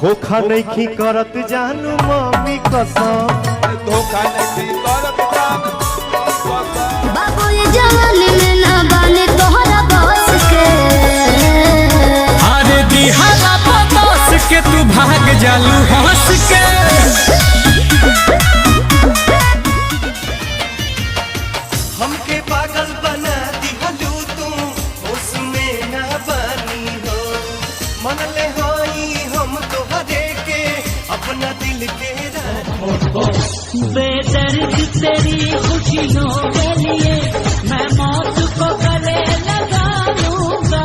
धोखा नहीं करत जानू मम्मी कसम, धोखा नहीं करत जानू बाबू ये जवानी में ना बानी तोहरा बस के। अरे दिहाला बदस के तू भाग जालू हंस के। हमके पागल बना दिहलू तू, उसमें ना बनी हो। मन ले होई हम तोहरे के अपना दिल के बेदर्द तेरी खुशियों के लिए मैं मौत को गले लगा लूंगा।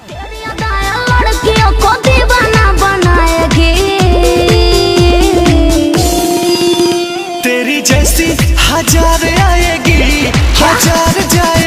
तेरी अदाएं लड़कियों को दीवाना बनाएगी। तेरी जैसी हजार आएगी, हजार जाएगी।